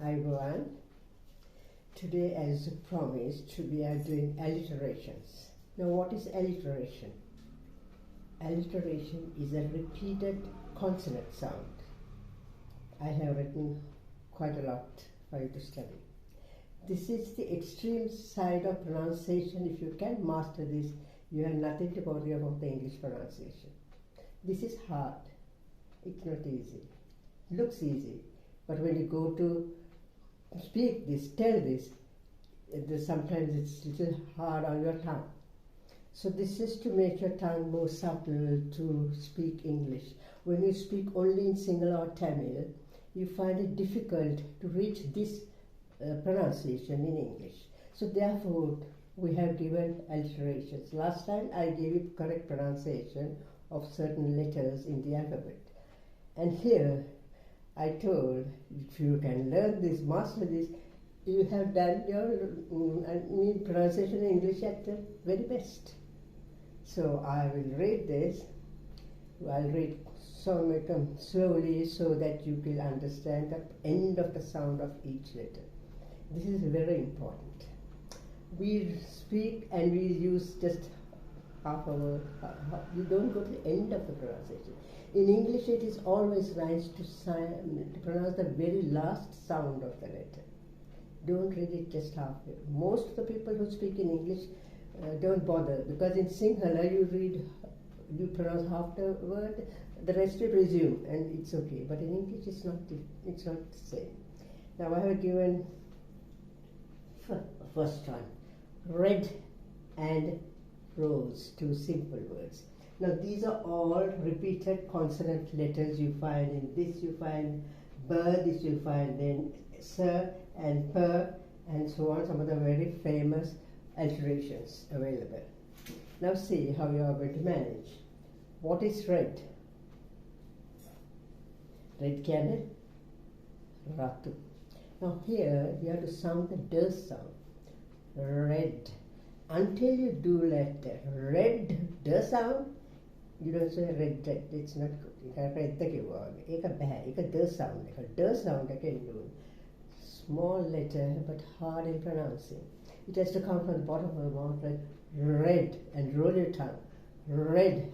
I go on. Today, as promised, we are doing alliterations. Now, what is alliteration? Alliteration is a repeated consonant sound. I have written quite a lot for you to study. This is the extreme side of pronunciation. If you can master this, you have nothing to worry about the English pronunciation. This is hard. It's not easy. Looks easy, but when you go to speak this, tell this, sometimes it's a little hard on your tongue. So this is to make your tongue more subtle to speak English. When you speak only in Sinhala or Tamil, you find it difficult to reach this pronunciation in English. So therefore, we have given alliterations. Last time I gave you correct pronunciation of certain letters in the alphabet. And here I told, if you can learn this, master this, you have done your pronunciation in English at the very best. So I will read this. I'll read slowly so that you will understand the end of the sound of each letter. This is very important. We speak and we use just half a word. You don't go to the end of the pronunciation. In English, it is always nice to pronounce the very last sound of the letter. Don't read it just halfway. Most of the people who speak in English don't bother, because in Sinhala you pronounce half the word, the rest you resume, and it's okay. But in English, it's not the same. Now I have given first one, red and rose, two simple words. Now these are all repeated consonant letters you find in this, you find b, this you find then sir and per and so on, some of the very famous alliterations available. Now see how you are going to manage. What is red? Red කියන්නේ ratu. Now here you have to sound the d sound. Red. Until you do let the red d sound, you don't say red, it's not good. You can red the කිව්වා. ඒක බෑ. ඒක d sound. ඒක d sound එකෙන් do. Small letter but hard in pronouncing. It has to come from the bottom of the mouth like red and roll your tongue. Red.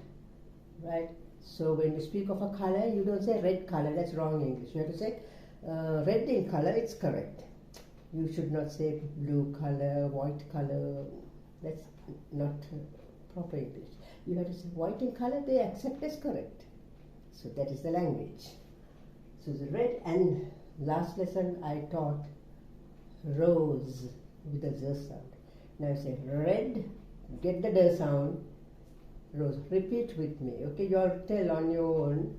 Right? So when you speak of a color, you don't say red color. That's wrong English. You have to say red in color. It's correct. You should not say blue color, white color. That's not proper English. You have to say white in color. They accept as correct. So that is the language. So the red, and last lesson I taught rose with the z sound. Now you say red, get the d sound. Rose. Repeat with me. Okay, you all tell on your own.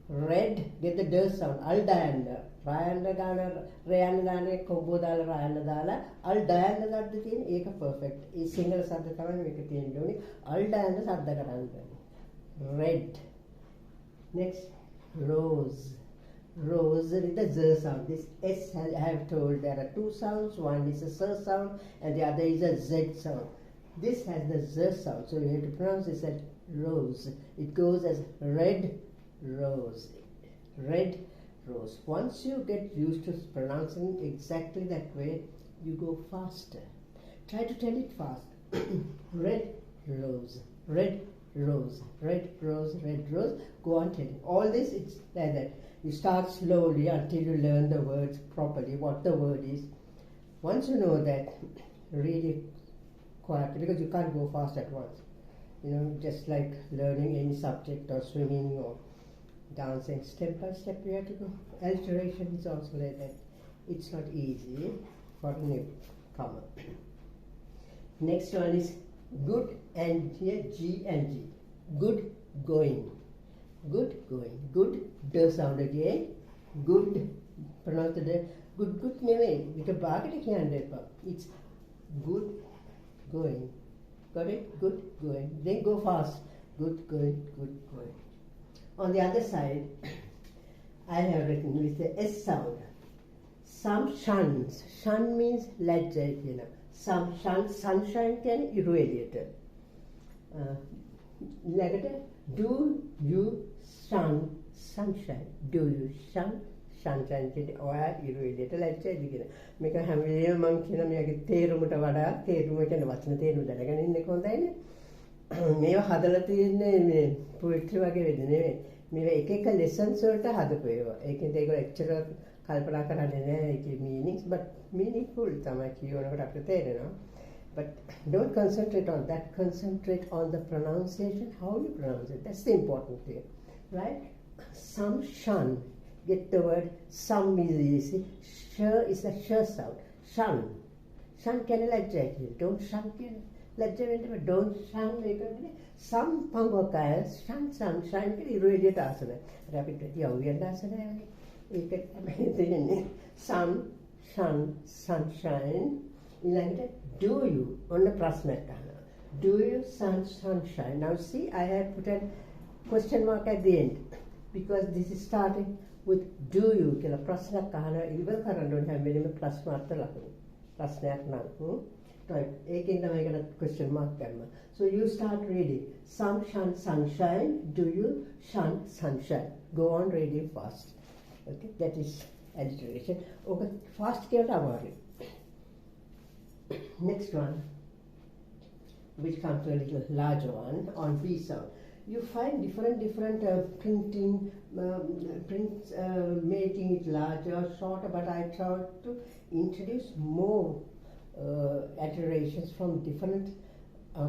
Red, get the d sound. Al dayanda. Rayanda dana, rayanda dana, kombo dala, rayanda dala. Al dayanda sadda තියෙන ඒක perfect. ඒ සිංහල සද්ද තමයි මේක තියෙන්න ඕනේ. Al dayanda සද්ද කරන්න. Red. Next, rose. Rose with the z sound. This s I have told there are two sounds. One is a s sound and the other is a z sound. This has the z sound, so you have to pronounce this as rose. It goes as red rose. Red rose. Once you get used to pronouncing exactly that way, you go faster. Try to tell it fast. Red rose. Red rose. Red rose. Red rose. Go on telling. All this, it's like that. You start slowly until you learn the words properly, what the word is. Once you know that, really quietly, because you can't go fast at once. You know, just like learning any subject or swimming or dancing, step by step you have to go. Alliteration is also like that. It's not easy for a newcomer. Next one is good, and here G and G. Good going. Good going. Good d sound again. Good, pronounce the d. Good නෙවෙයි. මේක බාගෙට කියන්න එපා. It's good going. Got it? Good going. Then go fast. Good going, good going. On the other side, I have written with the S sound. Some shuns. Shun means lajja, you know. Some shun, sunshine can irradiate. Negative. Do you shun sunshine? Do you shun sunshine කියන්නේ ඔයා ඉරු එළියට ලැජ්ජයිද කියන. මේක හැම වෙලේම මම කියන මේකේ තේරුමට වඩා තේරුම කියන්නේ වචන තේරුම දැනගෙන ඉන්න එක හොඳයිනේ. මේවා හදලා තියෙන්නේ මේ පොයිට්‍රි වගේ වෙන්නේ නෙමෙයි. මේවා එක එක lessons වලට හදපු ඒවා. ඒකෙන් ඒගොල්ලෝ එච්චර කල්පනා කරන්නේ නැහැ ඒකේ meanings but meaningful තමයි කියනකොට අපිට තේරෙනවා. But don't concentrate on that. Concentrate on the pronunciation, how you pronounce it. That's the important thing, right? Some shun. Get the word some is easy. Sh is a sh sound. Shun. Shun can you like that? Don't shun can like that. Don't shun. Some pangokaya shun sunshine can you read it as a rapid young as a some shun sunshine. Do you on the prasnakana? Do you sunshine? Now see, I have put a question mark at the end because this is starting with do you. Kila prasnakana iwal karan don't have many plus mark lakunu. Prasnak na. Right. Ekin tamai kana question mark karna. So you start reading. Some shun sunshine. Do you shun sunshine? Go on reading fast. Okay, that is alliteration. Okay, fast kya amari. Next one, which comes to a little larger one, on B sound. You find different printing, prints making it larger or shorter, but I tried to introduce more alliterations from different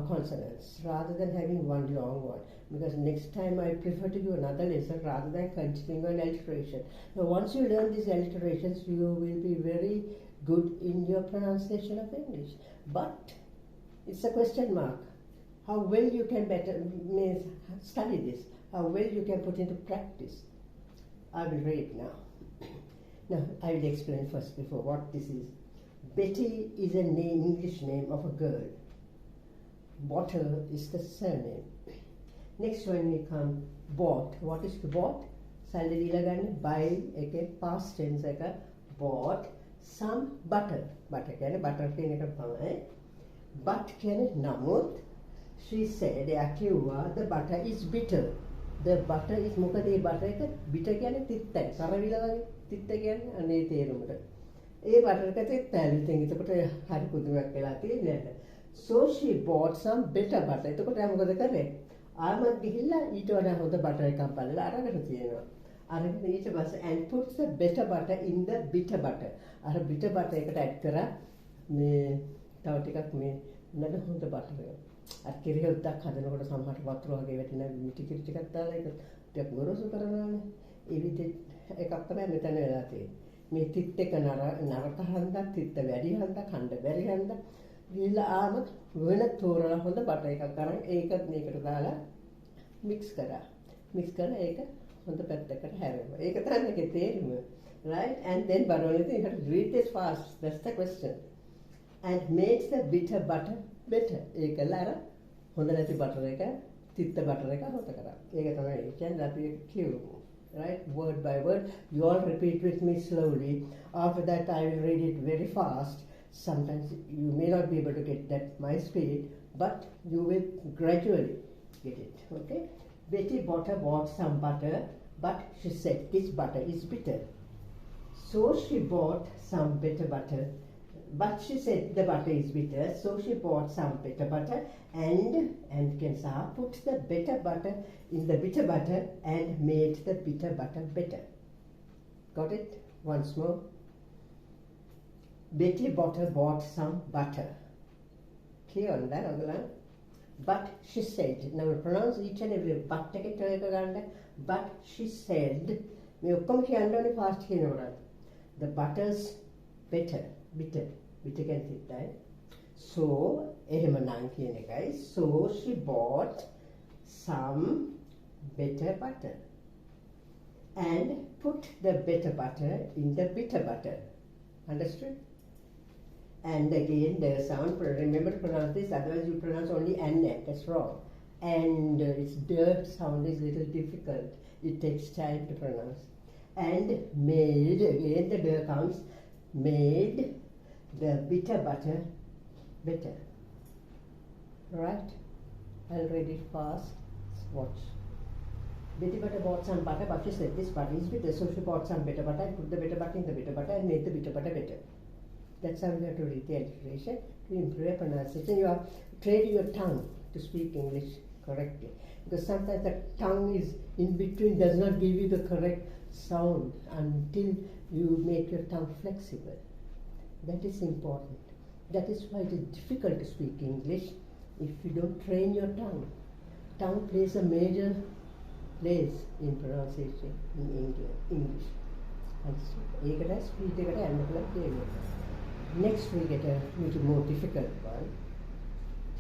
consonants rather than having one long one. Because next time I prefer to do another lesson rather than continuing on alliteration. Now once you learn these alliterations, you will be very good in your pronunciation of English. But it's a question mark. How well you can study this, how well you can put into practice. I will read now. Now I will explain first before what this is. Betty is a name, English name of a girl. Botter is the surname. Next one we come bought. What is bought? Salary dila ganne buy eke past tense eka bought some butter. Butter කියන්නේ butter කියන එක තමයි. But කියන්නේ නමුත් she said එයා කිව්වා the butter is bitter. The butter is මොකද මේ butter එක bitter කියන්නේ තිත්තයි. කරවිල වගේ තිත්ත කියන්නේ අනේ තේරුමට. ඒ butter එක තිත්තයි. ඉතින් එතකොට හරි පුදුමයක් වෙලා තියෙන්නේ. So she bought some bitter butter. එතකොට එයා මොකද කරේ? ආමත් ගිහිල්ලා ඊට වඩා හොඳ butter එකක් බලලා අරගෙන තියෙනවා. අරගෙන ඊට පස්සේ and puts the better butter in the bitter butter. අර bitter butter එකට add කරා මේ තව ටිකක් මේ නේද හොඳ butter එක. අර කිරි හොද්දක් හදනකොට සමහරට වතුර වගේ වැටෙන මිටි කිරි ටිකක් දාලා ඒක ටිකක් ගොරෝසු කරනවානේ. ඒ විදිහට එකක් තමයි මෙතන වෙලා තියෙන්නේ. මේ තිත් එක නරක හන්දක් තිත්ත වැඩි හන්දක් හන්ද බැරි හන්දක් ගිහලා ආම වෙන තෝරලා හොඳ butter එකක් අරන් ඒකත් මේකට දාලා mix කරා. mix කරලා ඒක හොඳ පැත්තකට හැරෙනවා. ඒක තමයි මේකේ තේරුම. Right? And then but only thing you have to read this fast. That's the question. And makes the bitter butter better. ඒකල අර හොඳ නැති butter එක තිත්ත butter එක හොත කරා. ඒක තමයි කියන්නේ අපි කියමු. Right? Word by word. You all repeat with me slowly. After that I will read it very fast. Sometimes you may not be able to get that my speed, but you will gradually get it. Okay? Betty bought some butter, but she said this butter is bitter. So she bought some bitter butter, but she said the butter is bitter. So she bought some bitter butter and Kensa put the bitter butter in the bitter butter and made the bitter butter better. Got it? Once more. Betty bought some butter. Clear on that, Oglan? But she said, now pronounce each and every but take it to but she said, fast the butter's bitter can fit that. So, so she bought some bitter butter and put the bitter butter in the bitter butter. Understood? And again the sound, remember to pronounce this, otherwise you pronounce only and, that's wrong. And its the sound is a little difficult. It takes time to pronounce. And made, again the the counts, made the bitter butter better. Right? I'll read it fast. Watch. Betty butter bought some butter, but she said this butter is bitter, so she bought some bitter butter and put the bitter butter in the bitter butter and made the bitter butter better. That's how you have to read the alliteration to improve your pronunciation. You are training your tongue to speak English correctly. Because sometimes the tongue is in between, does not give you the correct sound until you make your tongue flexible. That is important. That is why it is difficult to speak English if you don't train your tongue. Tongue plays a major place in pronunciation in English. Next we get a little more difficult one.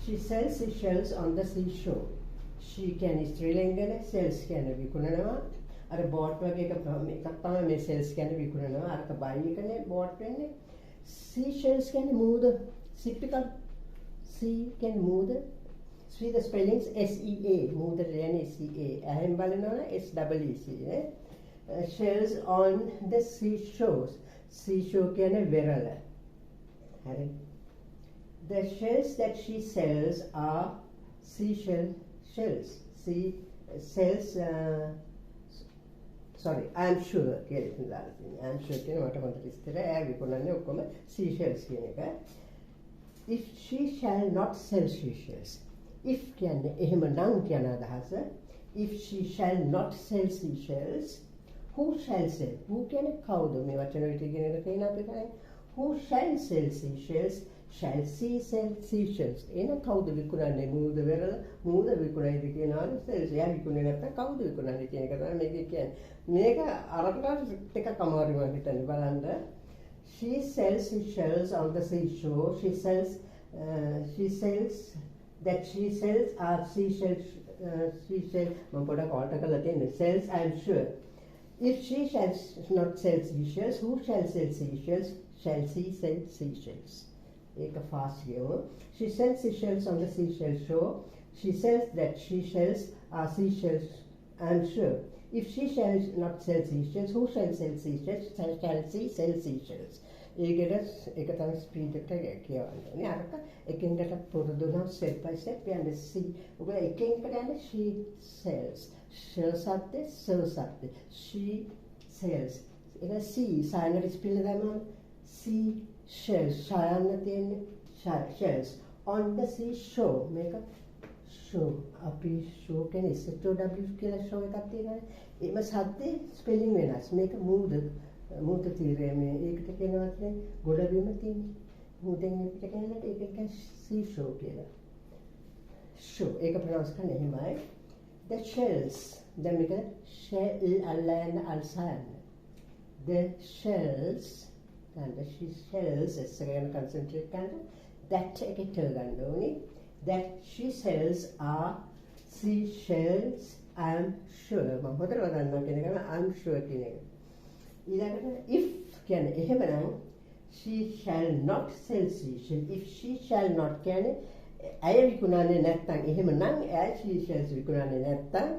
She sells seashells on the seashore. She can ස්ත්‍රීලිංගනේ sells කියන්නේ විකුණනවා. අර boat වගේ එකක් තමයි මේ sells කියන්නේ විකුණනවා. අරක buy එකනේ boat වෙන්නේ. Seashells කියන්නේ මූද. සිප්පිකල් C කියන්නේ මූද. See the spellings S-E-A, මූද කියන්නේ C-A. එහෙන් බලනවනේ S-E-E-C නේ. Shells on the seashores. Seashore කියන්නේ වෙරළ. හරි. The shells that she sells are seashell shells. She sells, sorry, I'm sure. I'm sure කියන මට හොඳට ඉස්තර විකුණන්නේ ඔක්කොම seashells කියන එක. If she shall not sell seashells. If කියන්නේ එහෙම නම් කියන අදහස. If she shall not sell seashells, who shall sell? Who කියන්නේ කවුද? මේ වචන විතර කියන එක තියෙන අපේ කරන්නේ. Who shall sell seashells? Shall she sell seashells? එන කවුද විකුණන්නේ? මූද වෙරළ මූද විකුණයිද කියනවනේ sells. එයා විකුණන්නේ නැත්නම් කවුද විකුණන්නේ කියන එක තමයි මේක කියන්නේ. මේක අරකට ටිකක් අමාරුයි මම හිතන්නේ බලන්න. She sells seashells on the seashore. She sells that she sells are seashells. මම පොඩක් alter කරලා තියෙන්නේ. Sells I'm sure. If she shall not sell seashells, who shall sell seashells? Shall she sell seashells? Take a fast here. She sells seashells on the seashell shore. She sells that seashells are seashells, I'm sure. If she shall not sell seashells, who shall sell seashells? Shall she sell seashells? ඒක තමයි speed එකට කියවන්නේ. අරක එකින් එකට පුරුදු නම් step by step යන්නේ. ඔබ එකින් එකට යන්නේ she sells. Shells සත්‍ය, sells සත්‍ය. She sells. ඒක C සායනට ස්පීඩ් දානවා. Sea shells. සායන තියෙන්නේ shells. On the seashore. මේක show. අපි show කියන්නේ SHOW කියලා show එකක් තියෙනවානේ. ඒම සත්‍ය ස්පෙලිං වෙනස්. මේක මූද තීරය මේ ඒකට කියනවත් නේ ගොඩබිම තියෙන්නේ. මූදෙන් අපිට කියන්නට ඒක sea show කියලා. show ඒක ප්‍රොනවුන්ස් කරන්නේ එහෙමයි. The shells. දැන් මේක shell අල්ලන්න අල්සයන්. The shells and she shells එක ගැන concentrate කරන්න. That එකට ගන්න ඕනේ. That she sells are seashells I'm sure. මම හොඳට වදන්නවා කියන එක I'm sure කියන එක. If කියන්නේ එහෙමනම් she shall not sell seashells. If she shall not කියන්නේ ඇය විකුණන්නේ නැත්නම් එහෙමනම් ඇය seashells විකුණන්නේ නැත්නම්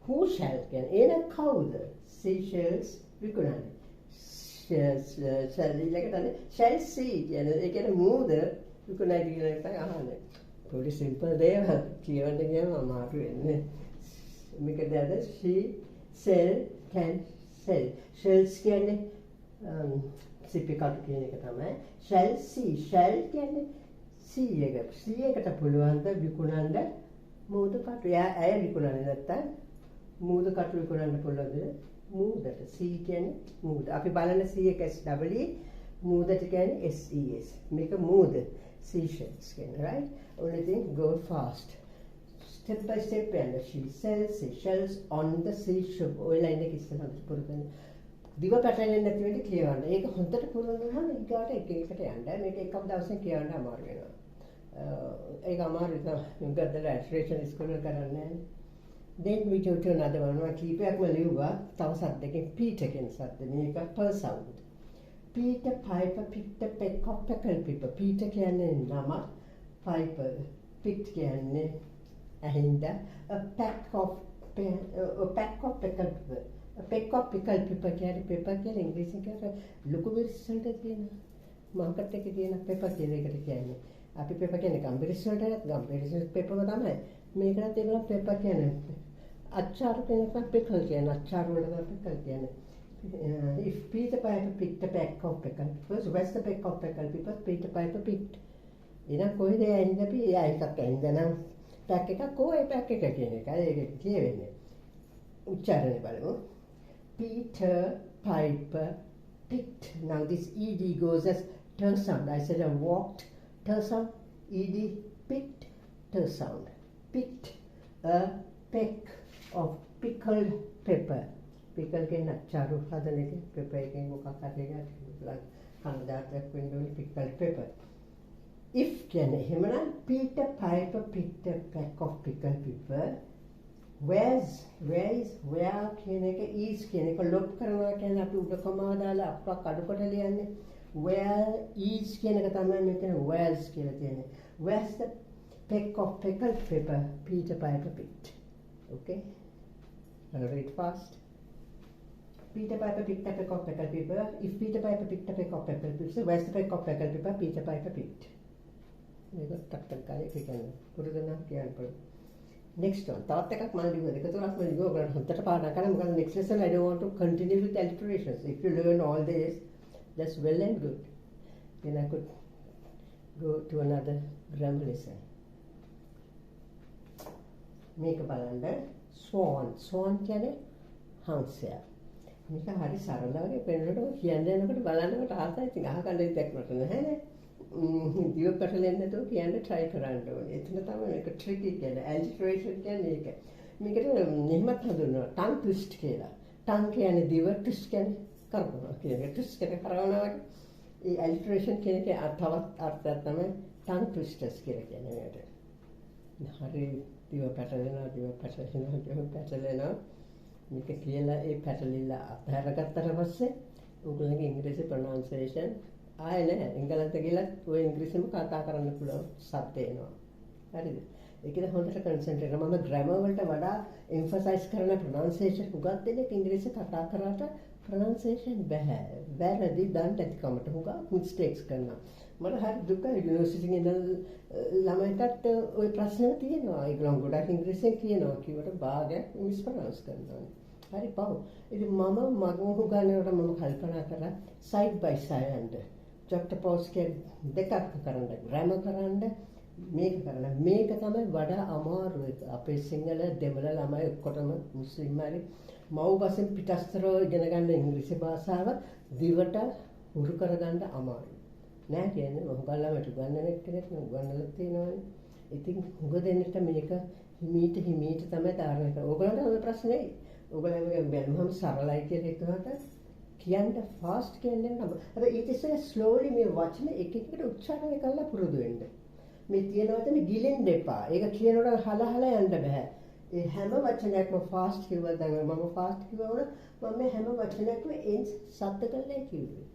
who shall කියන්නේ එන කවුද seashells විකුණන්නේ shall see කියන්නේ ඒ කියන්නේ මූද විකුණයි කියන එක තමයි අහන්නේ. පොඩි simple දේවල් කියවන්න ගියාම අමාරු වෙන්නේ. මේක දැද she sell can sell. Shells කියන්නේ සිපිකටු කියන එක තමයි. Shall see. Shall කියන්නේ see එක. See එකට පුළුවන් ද විකුණන්න මූද කටු. ඇය විකුණන්නේ නැත්තම් මූද කටු විකුණන්න පුළුවන්ද? මූදට. See කියන්නේ මූද. අපි බලන see එක SE මූදට කියන්නේ SES. මේක මූද. Seashells කියන්නේ right? Only thing go fast. Step by step and she sells seashells on the seashore. ඔය ලයින් එක ඉස්සරහට පුරුදු දිව පැටලෙන්නේ නැති වෙන්න කියවන්න. ඒක හොඳට පුරුදු වුණාම ඊගාට එක එකට යන්න. මේක එකක් දවසෙන් කියවන්න අමාරු වෙනවා. ඒක අමාරු තමයි. මොකද alliteration ඉස්කෝලේ කරන්නේ. Then we go to another one. මම කීපයක්ම ලිව්වා. තව සද්දකින් Peter කියන සද්ද. මේක per sound. Peter, Piper, Peter, Peck, Peckle, Piper. Peter කියන්නේ නම. Piper, Pick කියන්නේ ඇහිඳ. A pack of pickled pepper. A peck of pickled pepper කියන්නේ pepper කියන්නේ ඉංග්‍රීසියෙන් කියන්නේ ලොකු විශ්සල්ට තියෙන මාකට් එකේ තියෙන pepper කියලා එකට කියන්නේ. අපි pepper කියන්නේ ගම්බිරිස් වලට ගම්බිරිස් pepper තමයි. මේකට ඒගොල්ලෝ pepper කියන්නේ අච්චාරු කෙනෙක් pickle කියන අච්චාරු වලට pickle කියන්නේ. If Peter Piper picked a peck of pickle, first where's the peck of pickle? Because Peter Piper picked. එහෙනම් කොහෙද ඇඳ පියා එකක් ඇඳනම් පැක් එකක් කොහේ පැක් එක කියන එක. ඒක කියවෙන්නේ. උච්චාරණය බලමු. Peter Piper picked. Now this ed goes as ter sound. I said I walked, ter sound, ed picked, ter sound. Picked a peck of pickled pepper. Pickle කියන අච්චාරු හදන එක pepper එකෙන් මොකක් හරි එකක් කනදාටක් වෙන්නේ pickled pepper. If කියන්නේ එහෙමනම් Peter Piper picked a peck of pickled pepper. Where කියන එක is කියන එක ලොප් කරනවා කියන්නේ අපි උඩ කොමා දාලා අප්පක් අඩුකොට ලියන්නේ. Where is කියන එක තමයි මෙතන where's කියලා තියෙන්නේ. Where's the peck of pickled pepper Peter Piper picked? Okay? I'll read fast. Peter Piper picked a peck of pickled pepper. If Peter Piper picked a peck of pickled pepper, where's the peck of pickled pepper Peter Piper picked? මේක ටක් ටක් කාලේ කියන්නේ පුරුදුනා කියන්න. Next one. තවත් එකක් මම ලිව්වා. දෙක තුනක් මම ලිව්වා. ඔයගොල්ලෝ හොඳට පාඩම් කරන්න. මොකද next lesson I don't want to continue with alliterations. If you learn all this, that's well and good. Then I could go to another grammar lesson. මේක බලන්න. Swan. Swan කියන්නේ හංසයා. මේක හරි සරල වගේ පෙන්නනකොට කියන්න යනකොට බලන්නකොට ආසයි. ඉතින් අහගන්න දෙයක් මට නැහැ. දිව පැටලෙන්නේ නැතුව කියන්න try කරන්න ඕනේ. එතන තමයි මේක tricky කියන්නේ. Alliteration කියන්නේ ඒක. මේකට මෙහෙමත් හඳුන්වනවා. tongue twist කියලා. tongue කියන්නේ දිව, twist කියන්නේ කරකවනවා කියන එක. twist එක කරවනවා වගේ. ඒ alliteration කියන එකේ තවත් අර්ථයක් තමයි tongue twisters කියලා කියන්නේ මේකට. හරි දිව පැටලෙනවා. මේක කියලා ඒ පැටලිල්ල අතහැරගත්තට පස්සේ උගලගේ ඉංග්‍රීසි pronunciation ආයේ නැහැ. එංගලන්ත ගිහලා ඔය ඉංග්‍රීසිම කතා කරන්න පුළුවන් සත්‍ය එනවා. හරිද? ඒකද හොඳට කන්සන්ට්‍රේට් කරනවා. මම ග්‍රැමර් වලට වඩා එම්ෆසයිස් කරන ප්‍රොනන්සියේෂන් උගත් දෙනෙක් ඉංග්‍රීසි කතා කරාට ප්‍රොනන්සියේෂන් බෑ. වැරදි දන්න ඇතිකමට උගා මිස්ටේක්ස් කරනවා. මට හරි දුක යුනිවර්සිටි එකේ ඉඳන් ළමයින්ට ওই ප්‍රශ්න තියෙනවා. ඒගොල්ලෝ ගොඩක් ඉංග්‍රීසියෙන් කියනවා. කිව්වට භාගයක් මිස්ප්‍රොනවුන්ස් කරනවා. හරි පව්. ඉතින් මම මගම උගන්නනකොට මම කල්පනා කරා side by side juxtapose දෙකක් කරන්න ග්‍රැමර් කරන්න මේක කරන්න මේක තමයි වඩා අමාරු එක අපේ සිංහල දෙමළ ළමයි ඔක්කොටම මුස්ලිම් හරි මව් භාෂෙන් පිටස්තරව ඉගෙන ගන්න ඉංග්‍රීසි භාෂාව දිවට හුරු කරගන්න අමාරුයි නෑ කියන්නේ මම ගල්ලාමට උගන්නන කෙනෙක් උගන්නලා තියෙනවානේ ඉතින් උග දෙන්නට මේක හිමීට තමයි ධාරණය කරන්නේ ඕගොල්ලන්ට ඔය ප්‍රශ්නේ ඕගොල්ලෝ බැලුවම සරලයි කියලා හිතුවට කියන්න ෆාස්ට් කියන්නේ නම. හැබැයි ඊට ඉස්සෙල්ලා ස්ලෝලි මේ වචන එක එකට උච්චාරණය කරලා පුරුදු වෙන්න. මේ තියෙන වචන ගිලෙන්න එපා. ඒක කියනකොට හලහල යන්න බෑ. ඒ හැම වචනයක්ම ෆාස්ට් කිව්වද මම ෆාස්ට් කිව්වොත් මම මේ හැම වචනයක්ම එන්ස් සත්‍ය කරලා කිව්වේ.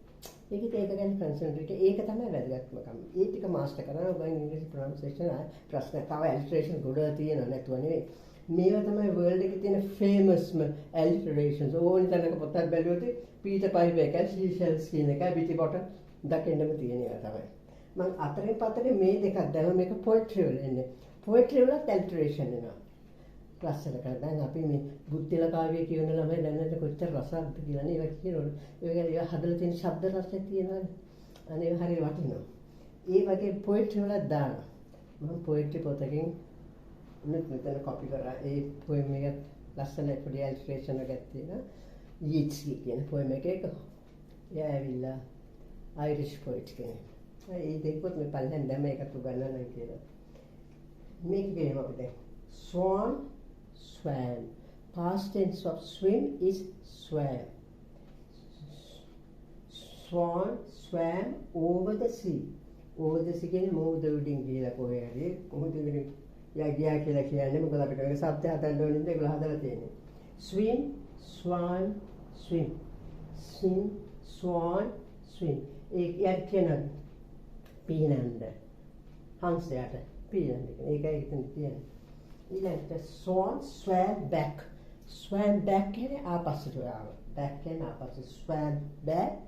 ඒක ගැන කන්සන්ට්‍රේට් ඒක තමයි වැදගත්කම. ඒ ටික මාස්ටර් කරනවා ඔබ ඉංග්‍රීසි ප්‍රොනන්සියේෂන් ප්‍රශ්න තව ඇලිටරේෂන් ගොඩ තියෙනවා නැතුව නෙවෙයි. මේවා තමයි වර්ල්ඩ් එකේ තියෙන ෆේමස්ම ඇලිටරේෂන්ස්. ඕනි තැනක පොතක් බැලුවොත් පීටර් පයිපර් එක සීෂෙල්ස් කියන එක පිටිපොට දකින්නම තියෙන ඒවා තමයි. මම අතරින් පතරේ මේ දෙකක් දැම්ම මේක පොයිට්‍රි වල එන්නේ. පොයිට්‍රි වල ඇලිටරේෂන් එනවා. ලස්සන කරලා දැන් අපි මේ බුද්ධිල කාව්‍ය කියන ළමයි දැනට කොච්චර රසක්ද කියලා නේ ඒවා කියනවලු. ඒවා හදලා තියෙන ශබ්ද රසය තියෙනවානේ. අනේ හරිය වටිනවා. ඒ වගේ පොයිට්‍රි වල දානවා. මම පොයිට්‍රි පොතකින් මෙතන කොපි කරා. ඒ පොයම් එක ලස්සන පොඩි ඇලිටරේෂන් එකක් තියෙනවා. යීට්ස්කි කියන පොයම් එකක එයා ඇවිල්ලා අයිරිෂ් පොයිට් කෙනෙක්. ඒ දෙකත් මේ පල්ලෙන් දැම එකතු ගන්නයි කියලා. මේක කියනවා අපිට swan swam. Past tense of swim is swam. Swan swam over the sea. Over the sea කියන්නේ මොහොත උඩින් ගිහලා කොහේ හරි මොහොත උඩින් ගියා කියලා කියන්නේ මොකද අපිට ඒක શબ્ද හදන්න ඕනේ නේද ඒගොල්ලෝ හදලා තියෙන්නේ. Swim, swan, swim. Swim, swan, swim. ඒක කියන පීනන්න. හංසයාට පීනන්න. ඒකයි ඉතින් කියන්නේ. ඊළඟට swan swam back. Swam back කියන්නේ ආපස්සට ආව. Back කියන්නේ ආපස්සට. Swam back,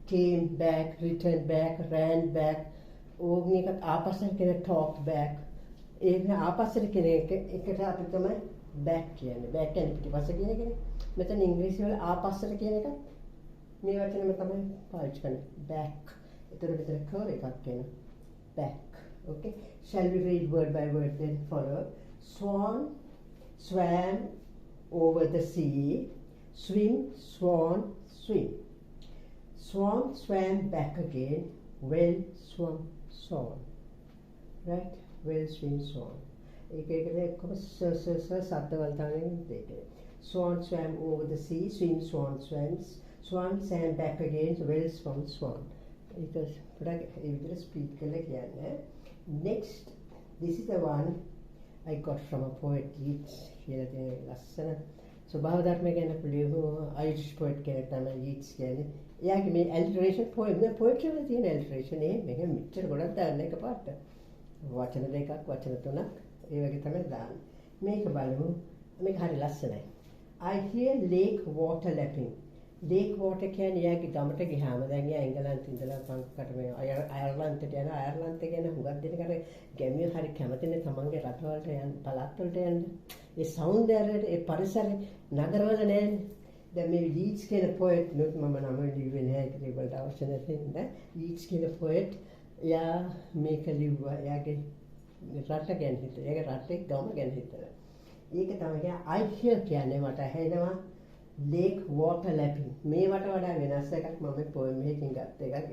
came back, returned back, ran back. ඕගනික ආපස්සට කියන talked back. ඒක ආපස්සට කියන එකට අපි තමයි back කියන්නේ back කියන්නේ පිටිපස්ස කියන එකනේ. මෙතන ඉංග්‍රීසි වල ආපස්සට කියන එකත් මේ වචනේම තමයි පාවිච්චි කරන්නේ. back. එතකොට මෙතන curl එකක් එනවා. back. Okay. Shall we read word by word then follow? Swan swam over the sea. Swim, swan, swim. Swan swam back again. Well swam, swan. Right? Well swim, swan. Swan swam over the sea. Swim, swan swims. Swan swam back again. Well swam, swan. It was speak. Next, this is the one I got from a poet. Yeats. So Bahadharma ගැන පිළිවෙහු Irish poet කෙනෙක් තමයි Yeats කියන්නේ. එයාගේ මේ alliteration poem නේ poetry වල තියෙන alliteration මේක මෙච්චර ගොඩක් දාන්න එකපාරට. වචන දෙකක් වචන තුනක් ඒ වගේ තමයි දාන්නේ. මේක බලමු. මේක හරි ලස්සනයි. I hear lake water lapping. Lake water කියන්නේ එයාගේ ගමට ගියාම දැන් එයා එංගලන්තේ ඉඳලා සංකකට මේ අයර්ලන්තයට යන අයර්ලන්තේ ගැන හුඟක් දෙනකට ගැමිය හරි කැමතිනේ තමන්ගේ රටවලට යන්න පළාත් වලට යන්න. ඒ සෞන්දර්යයට ඒ පරිසරේ නගරවල නෑනේ. දැන් මේ Yeats කියන poet නුත් මම නම ලිව්වේ නෑ ඒක ඒකට අවශ්‍ය නැති නේද? Yeats කියන poet එයා මේක ලිව්වා එයාගේ රට ගැන හිතලා. ඒගේ රටේ ගම ගැන හිතලා. ඒක තමයි I hear කියන්නේ මට ඇහෙනවා lake water lapping. මේවට වඩා වෙනස් එකක් මම poem එකකින් ගත්ත එකක්.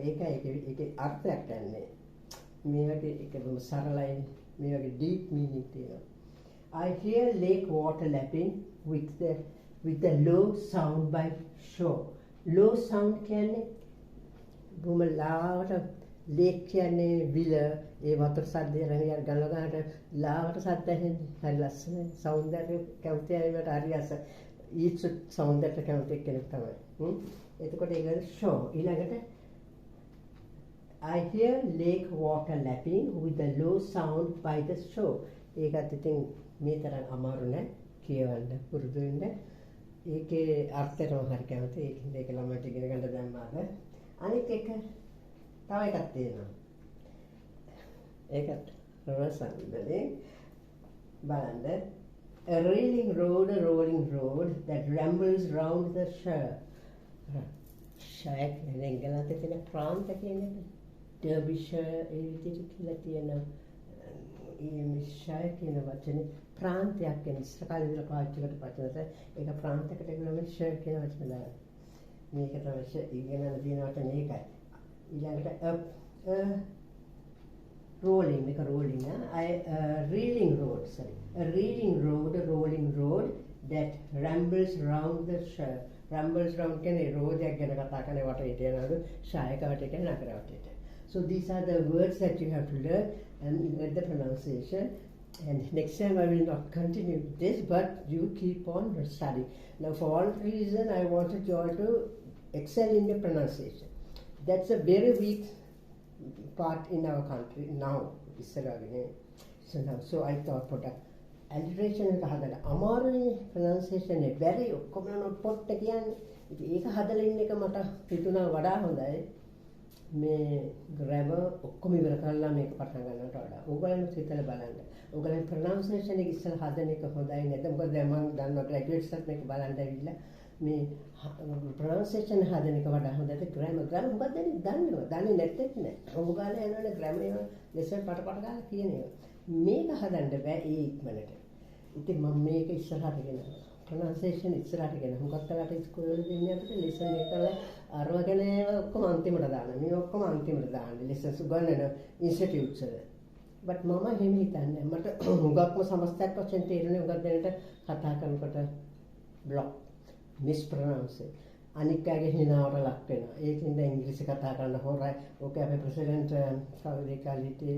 ඒකේ අර්ථයක් ගන්නෑ. මේ වගේ ඒක බොහොම සරලයි. මේ වගේ deep meaning තියෙනවා. I hear lake water lapping with the low sound by shore. Low sound කියන්නේ බොහොම ලාවට lake කියන්නේ විල ඒ වතුර සද්දය රහියන් ගල ගන්නට ලාවට සද්ද ඇහෙන්නේ. හරි ලස්සනයි. සෞන්දර්ය කැමතියි මට හරි අස. Yeats සෞන්දර්ය කැමති කෙනෙක් තමයි. එතකොට ඒක shore. ඊළඟට I hear lake water lapping with a low sound by the shore. ඒකත් ඉතින් මේ තරම් අමාරු නෑ කියවන්න පුරුදු වෙන්න. ඒකේ අර්ථයටම හරි කැමති. ඒක ළමයට ඉගෙන ගන්න දැම්මාද. අනිත් එක තව එකක් තියෙනවා. ඒකත් රසන්දලේ බලන්න. A rolling road that rambles round the shore. Shire කියන්නේ එංගලන්තේ තියෙන ප්‍රාන්ත කියන එක. Derbyshire ඒ විදිහට කියලා තියෙනවා. මේ shire කියන වචනේ ප්‍රාන්තයක් කියන ඉස්සරකාලේ ඉඳලා පාවිච්චි කරලා වචනට ඒක ප්‍රාන්තයකට කියනවා shire කියන වචන දාලා. මේක තමයි ඉගෙනලා තියෙන වචන ඒකයි. ඊළඟට rolling මේක rolling reeling road a rolling road that rambles round the shore. Rambles round කියන්නේ road එකක් ගැන කතා කරන වටේට යනවලු ශායක වටේට නගර වටේට. So these are the words that you have to learn and get the pronunciation. And next time I will not continue this, but you keep on studying. Now for one reason I wanted you all to excel in the pronunciation. That's a very weak part in our country now. So I thought product alliteration එක හදලා අමාරුනේ pronunciation එක very ඔක්කොම note පොට් එක කියන්නේ. ඉතින් ඒක හදලා ඉන්න එක මට හිතුණා වඩා හොඳයි. මේ grammar ඔක්කොම ඉවර කරලා මේක පටන් ගන්නවට වඩා. ඕගොල්ලෝ හිතලා බලන්න. ඕගොල්ලෝ pronunciation එක ඉස්සෙල්ලා හදන එක හොඳයි නේද? මොකද දැන් මම දන්නවා graduates මේ බලන්න ඇවිල්ලා මේ pronunciation හදන එක වඩා හොඳයි. grammar මොකක්ද දන්නව? දන්නේ නැත්තේ නෑ. ඕගොල්ලෝ යනවනේ grammar එක lesson පට ගාලා කියනවා. මේක හදන්න බෑ ඒ ඉක්මනට. ඉතින් මම මේක ඉස්සරහට ගෙනවා. pronunciation ඉස්සරහට ගෙනවා. හුඟක් වෙලාවට ඉස්කෝලේ වල දෙන්නේ අපිට lesson එක කරලා අරවගෙන ඔක්කොම අන්තිමට දානවා. මේ ඔක්කොම අන්තිමට දාන්නේ lessons උගන්වන institutes වල. but මම එහෙම හිතන්නේ. මට හුඟක්ම සමස්තයක් වශයෙන් තේරෙන්නේ හුඟක් දෙනට කතා කරනකොට block mispronounce අනික් අයගේ හිනාවට ලක් වෙනවා. ඒකින්ද ඉංග්‍රීසි කතා කරන්න හොරයි. ඕක අපේ ප්‍රෙසිඩන්ට් කවුරුද කාලිටි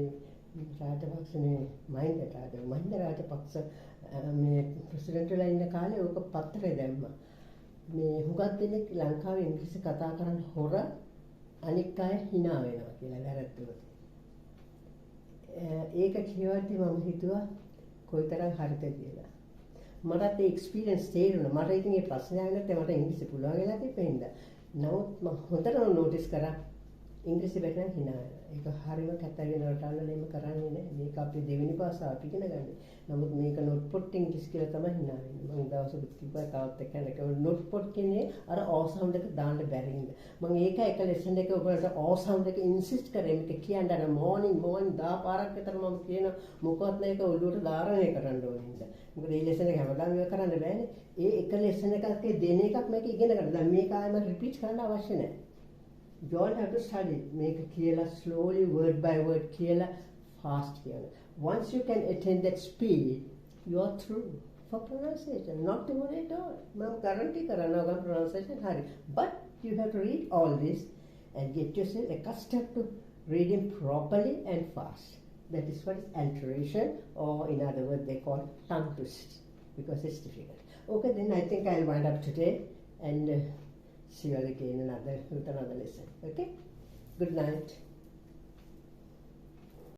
රාජපක්ෂනේ මහින්ද රාජපක්ෂ මේ ප්‍රෙසිඩන්ට් වෙලා ඉන්න කාලේ ඕක පත්තරේ දැම්මා. මේ හුඟක් දෙනෙක් ලංකාවේ ඉංග්‍රීසි කතා කරන්න හොර අනික් අය hina වෙනවා කියලා වැරද්දුවා. ඒක කියවද්දි මම හිතුවා කොයිතරම් හරිද කියලා. මටත් ඒ එක්ස්පීරියන්ස් තේරුණා. මට ඉතින් මේ ප්‍රශ්නේ ආවෙ නැත්නම් මට ඉංග්‍රීසි පුළුවන් වෙලා තිබෙන්න. නමුත් මම හොඳටම නෝටිස් කරා ඉංග්‍රීසි බැටනම් hina ඒක හරියම කතා වෙනවට අල්ලලෙම කරන්නේ නැහැ. මේක අපේ දෙවෙනි භාෂාව අපි ඉගෙන ගන්න. නමුත් මේක නොට්පොට් ඉංග්‍රීසි කියලා තමයි hina වෙන්නේ. මම දවසක කිව්වා තාත් එක්ක යනක නොට්පොට් කියන්නේ අර ඕ සවුන්ඩ් එක දාන්න බැරි ඉඳ. මම ඒක එක ලෙසන් එක ඔයගොල්ලන්ට ඕ සවුන්ඩ් එක ඉන්සිස්ට් කරේ මේක කියන්න අර මෝර්නින් 10 පාරක් විතර මම කියන මොකවත් මේක ඔළුවට ධාරණය කරන්න ඕනේ ඉඳ. මොකද මේ ලෙසන් එක හැමදාම මේක කරන්න බෑනේ. ඒ එක ලෙසන් එකක් දෙන එකක් මේක ඉගෙන ගන්න. දැන් මේක ආයෙම රිපීට් කරන්න අවශ්‍ය නැහැ. You all have to study. Make it කියලා slowly, word by word කියලා fast කියලා. Once you can attain that speed, you are through for pronunciation. Not to worry at all. I'm guarantee karana pronunciation hari. But you have to read all this and get yourself accustomed to reading properly and fast. That is what is alliteration, or in other words they call tongue twist, because it's difficult. Okay, then I think I'll wind up today and see you all again with another lesson. Okay? Good night.